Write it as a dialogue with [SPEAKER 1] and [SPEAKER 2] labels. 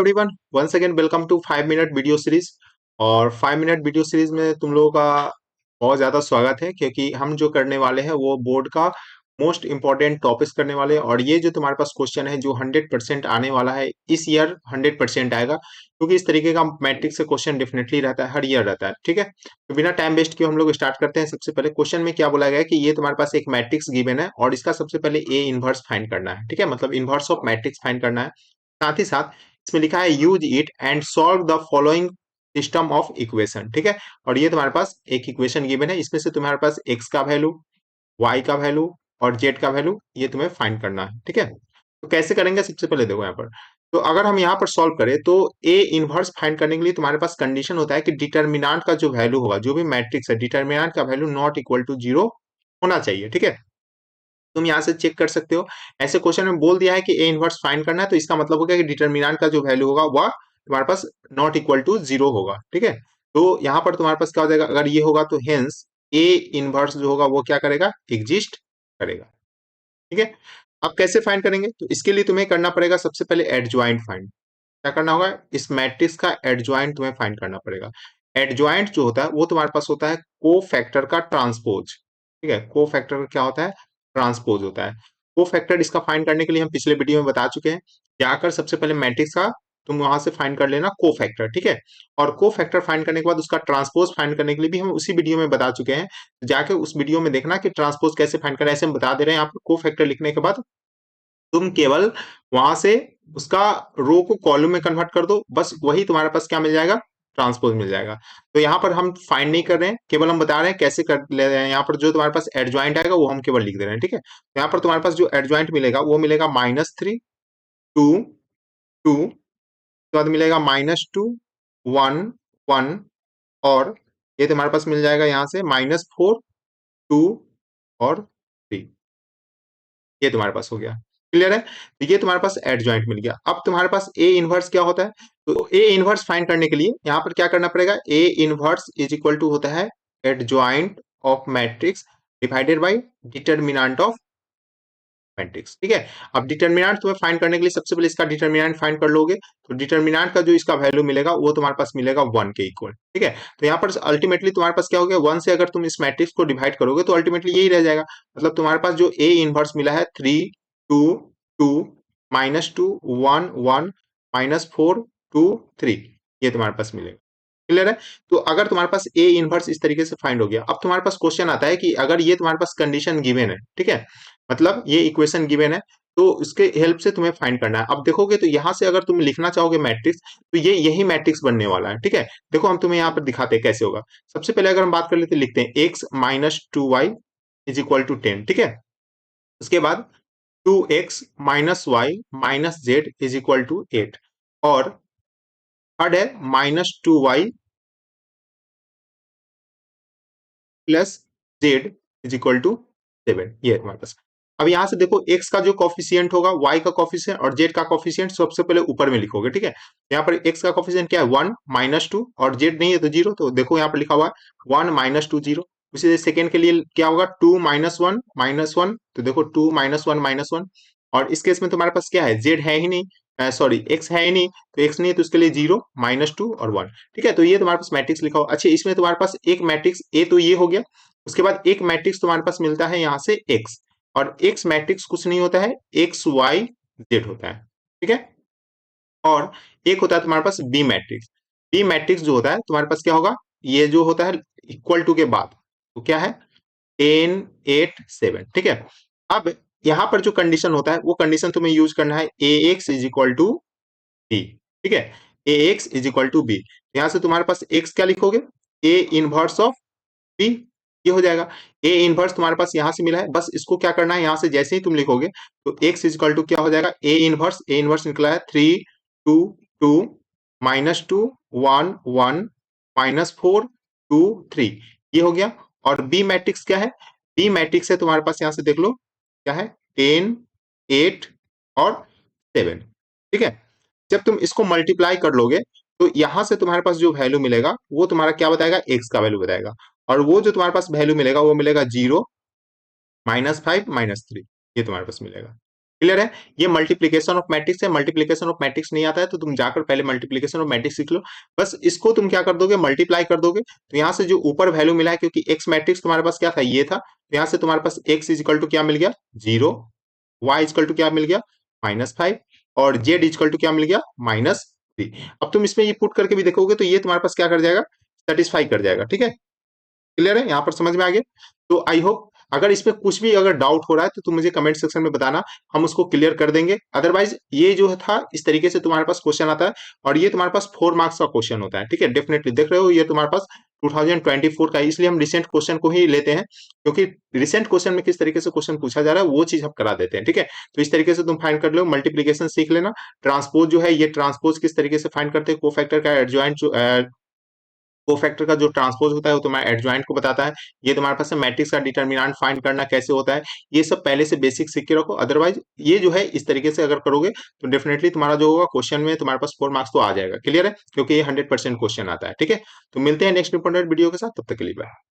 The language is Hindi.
[SPEAKER 1] Everyone, once again welcome to 5 minute video series. और 5 मिनट वीडियो सीरीज में तुम लोगों का बहुत ज्यादा स्वागत है, क्योंकि हम जो करने वाले हैं वो बोर्ड का मोस्ट इंपॉर्टेंट टॉपिक्स करने वाले हैं। और ये जो तुम्हारे पास क्वेश्चन है जो 100% आने वाला है इस ईयर, 100% आएगा, क्योंकि इस तरीके का मैट्रिक्स से क्वेश्चन डेफिनेटली रहता है, हर ईयर रहता है। ठीक है, तो बिना टाइम वेस्ट किए हम लोग स्टार्ट करते हैं। सबसे पहले क्वेश्चन में क्या बोला गया है कि ये तुम्हारे पास एक मैट्रिक्स गिवन है और इसका सबसे पहले ए इनवर्स फाइंड करना है। ठीक है, मतलब इनवर्स ऑफ मैट्रिक्स फाइंड करना है। साथ ही साथ इसमें लिखा है use it and solve the following system of equation. ठीक है, और ये तुम्हारे पास एक इक्वेशन गिवन है, इसमें से तुम्हारे पास एक्स का वैल्यू, वाई का वैल्यू और जेड का वैल्यू ये तुम्हें फाइंड करना है। ठीक है, तो कैसे करेंगे, सबसे पहले देखो यहाँ पर। तो अगर हम यहाँ पर सॉल्व करें तो ए इनवर्स फाइंड करने के लिए तुम्हारे पास कंडीशन होता है कि डिटर्मिनेंट का जो वैल्यू होगा, जो भी मैट्रिक्स है, डिटर्मिनेंट का value not equal to zero होना चाहिए। ठीक है, तुम यहाँ से चेक कर सकते हो। ऐसे क्वेश्चन में बोल दिया है कि ए इनवर्स फाइंड करना है, तो इसका मतलब होगा कि डिटर्मिनेंट का जो वैल्यू होगा वह तुम्हारे पास नॉट इक्वल टू जीरो होगा। ठीक है, तो यहाँ पर तुम्हारे पास क्या हो जाएगा, अगर ये होगा तो हेंस ए इनवर्स जो होगा वो क्या करेगा, एग्जिस्ट करेगा। ठीक है, अब कैसे फाइंड करेंगे, तो इसके लिए तुम्हें करना पड़ेगा सबसे पहले एडजॉइंट फाइंड। क्या करना होगा, इस मैट्रिक्स का एडजॉइंट तुम्हें फाइंड करना पड़ेगा। एडजॉइंट जो होता है वो तुम्हारे पास होता है को फैक्टर का ट्रांसपोज। ठीक है, को फैक्टर क्या होता है, ट्रांसपोज होता है। को फैक्टर इसका फाइंड करने के लिए हम पिछले वीडियो में बता चुके हैं। जाकर सबसे पहले मैट्रिक्स का तुम वहां से फाइंड कर लेना को फैक्टर। ठीक है, और को फैक्टर फाइंड करने के बाद उसका ट्रांसपोज फाइंड करने के लिए भी हम उसी वीडियो में बता चुके हैं। जाके उस वीडियो में देखना कि ट्रांसपोज कैसे फाइंड करें। ऐसे हम बता दे रहे हैं, यहाँ पर को फैक्टर लिखने के बाद तुम केवल वहां से उसका रो को कॉलम में कन्वर्ट कर दो, बस वही तुम्हारे पास क्या मिल जाएगा, ट्रांसपोज मिल जाएगा। तो यहाँ पर हम फाइंड नहीं कर रहे हैं, केवल हम बता रहे हैं कैसे कर ले रहे हैं। यहाँ पर जो तुम्हारे पास एडजॉइंट आएगा वो हम केवल लिख दे रहे हैं। ठीक है, तो यहाँ पर तुम्हारे पास जो एडजॉइंट मिलेगा वो मिलेगा -3, 2, 2, उसके बाद मिलेगा -2, 1, 1, और ये तुम्हारे पास मिल जाएगा यहाँ से -4, 2 और 3। ये तुम्हारे पास हो गया। क्लियर है, तो ये तुम्हारे पास एडजॉइंट मिल गया। अब तुम्हारे पास ए इनवर्स क्या होता है, तो ए इनवर्स फाइंड करने के लिए यहाँ पर क्या करना पड़ेगा, A inverse is equal to होता है adjoint of matrix divided by determinant of matrix. ठीक है, अब डिटर्मिनेंट तुम्हें फाइंड करने के लिए सबसे पहले इसका डिटर्मिनेंट फाइंड कर लोगे, तो डिटर्मिनेंट का जो इसका वैल्यू मिलेगा वो तुम्हारे पास मिलेगा 1 के इक्वल। ठीक है, तो यहाँ पर अल्टीमेटली तुम्हारे पास क्या हो गया, 1 से अगर तुम इस मैट्रिक्स को डिवाइड करोगे तो अल्टीमेटली यही रह जाएगा। मतलब तुम्हारे पास जो ए इनवर्स मिला है 3, 2, 2, -2, 1, 1, -4, 2, 3, ये तुम्हारे पास मिलेगा। क्लियर है, तो अगर तुम्हारे पास ए इनवर्स इस तरीके से फाइंड हो गया, अब तुम्हारे पास क्वेश्चन आता है कि अगर ये तुम्हारे पास कंडीशन गिवन है, ठीक है, मतलब ये इक्वेशन गिवन है, तो इसके हेल्प से तुम्हें फाइंड करना है। अब देखोगे तो यहां से अगर तुम लिखना चाहोगे मैट्रिक्स, तो ये यही मैट्रिक्स बनने वाला है। ठीक है, देखो हम तुम्हें यहाँ पर दिखाते हैं कैसे होगा। सबसे पहले अगर हम बात कर लेते हैं, लिखते हैं x - 2y is equal to 10। ठीक है, उसके बाद 2x - y - z is equal to 8, और थर्ड है -2y plus Z is equal to 7। ये है तुम्हारे पास। अब यहां से देखो x का जो कॉफिशियंट होगा, y का कॉफिशियंट और z का कॉफिशियंट सबसे पहले ऊपर में लिखोगे। ठीक है, यहाँ पर x का कॉफिशियंट क्या है, 1, -2, और z नहीं है तो 0, तो देखो यहाँ पर लिखा हुआ है 1 - 2, 0। उसी सेकंड के लिए क्या होगा, 2 - 1 -1, तो देखो 2 - 1 -1, और इस केस में तुम्हारे पास क्या है, z है ही नहीं, सॉरी x है ही नहीं, तो x नहीं है तो उसके लिए 0, -2 और 1। ठीक है, तो ये तुम्हारे पास मैट्रिक्स लिखा हो। अच्छा, इसमें तुम्हारे पास एक मैट्रिक्स ए तो ये हो गया, उसके बाद एक मैट्रिक्स तुम्हारे पास मिलता है यहाँ से x, और x मैट्रिक्स कुछ नहीं होता है, x y z होता है। ठीक है, और एक होता है तुम्हारे पास बी मैट्रिक्स। बी मैट्रिक्स जो होता है तुम्हारे पास क्या होगा, ये जो होता है इक्वल टू के बाद, तो क्या है, 10, 8, 7। ठीक है, अब यहाँ पर जो कंडीशन होता है वो कंडीशन तुम्हें यूज करना है, a x is equal to b. ठीक है, a x is equal to b, यहाँ से तुम्हारे पास x क्या लिखोगे, ए इनवर्स ऑफ बी, ये हो जाएगा। ए इनवर्स तुम्हारे पास यहां से मिला है, बस इसको क्या करना है, यहां से जैसे ही तुम लिखोगे तो x इज इक्वल टू क्या हो जाएगा, ए इनवर्स निकला है 3, 2, 2, -2, 1, 1, -4, 2, 3, ये हो गया। और बी मैट्रिक्स क्या है, बी मैट्रिक्स है तुम्हारे पास, यहां से देख लो क्या है, 10, 8 और 7। ठीक है, जब तुम इसको मल्टीप्लाई कर लोगे तो यहां से तुम्हारे पास जो वैल्यू मिलेगा वो तुम्हारा क्या बताएगा, एक्स का वैल्यू बताएगा, और वो जो तुम्हारे पास वैल्यू मिलेगा वो मिलेगा 0, -5, -3, ये तुम्हारे पास मिलेगा। क्लियर है? ये मल्टीप्लीकेशन ऑफ मैट्रिक्स है। मल्टीप्लीकेशन ऑफ मैट्रिक्स नहीं आता है तो तुम जाकर पहले मल्टीप्लीकेशन ऑफ मैट्रिक्स सीख लो। बस इसको तुम क्या कर दोगे, मल्टीप्लाई कर दोगे। तो यहाँ से जो ऊपर वैल्यू मिला है, क्योंकि एक्स मैट्रिक्स तुम्हारे पास क्या था, ये था, तो यहाँ से तुम्हारे पास एक्स इज इक्वल टू क्या मिल गया, 0, वाई इज इक्वल टू क्या मिल गया, -5, और जेड इज इक्वल टू क्या मिल गया, -3। अब तुम इसमें ये पुट करके भी देखोगे तो ये तुम्हारे पास क्या कर जाएगा, सेटिस्फाई कर जाएगा। ठीक है, क्लियर है, यहाँ पर समझ में आ गया? तो आई होप, अगर इसमें कुछ भी अगर डाउट हो रहा है तो तुम मुझे कमेंट सेक्शन में बताना, हम उसको क्लियर कर देंगे। अदरवाइज ये जो था इस तरीके से तुम्हारे पास क्वेश्चन आता है, और ये तुम्हारे पास 4 मार्क्स का क्वेश्चन होता है। ठीक है, डेफिनेटली देख रहे हो, ये तुम्हारे पास 2024 का है, इसलिए हम रिसेंट क्वेश्चन को ही लेते हैं, क्योंकि रिसेंट क्वेश्चन में किस तरीके से क्वेश्चन पूछा जा रहा है वो चीज हम करा देते हैं। ठीक है, तो इस तरीके से तुम फाइंड कर लो, मल्टीप्लीकेशन सीख लेना। ट्रांसपोज जो है, ये ट्रांसपोज किस तरीके से फाइंड करते हैं, कोफैक्टर का एडजॉइंट, कोफैक्टर का जो ट्रांसपोज होता है वो तुम्हारा एडजॉइंट को बताता है। ये तुम्हारे पास मैट्रिक्स का डिटर्मिनेंट फाइंड करना कैसे होता है, ये सब पहले से बेसिक सीख के रखो। अदरवाइज ये जो है इस तरीके से अगर करोगे तो डेफिनेटली तुम्हारा जो होगा क्वेश्चन में तुम्हारे पास 4 मार्क्स तो आ जाएगा। क्लियर है, क्योंकि ये 100% क्वेश्चन आता है। ठीक है, तो मिलते हैं नेक्स्ट इंपॉर्टेंट वीडियो के साथ, तब तक के लिए बाय।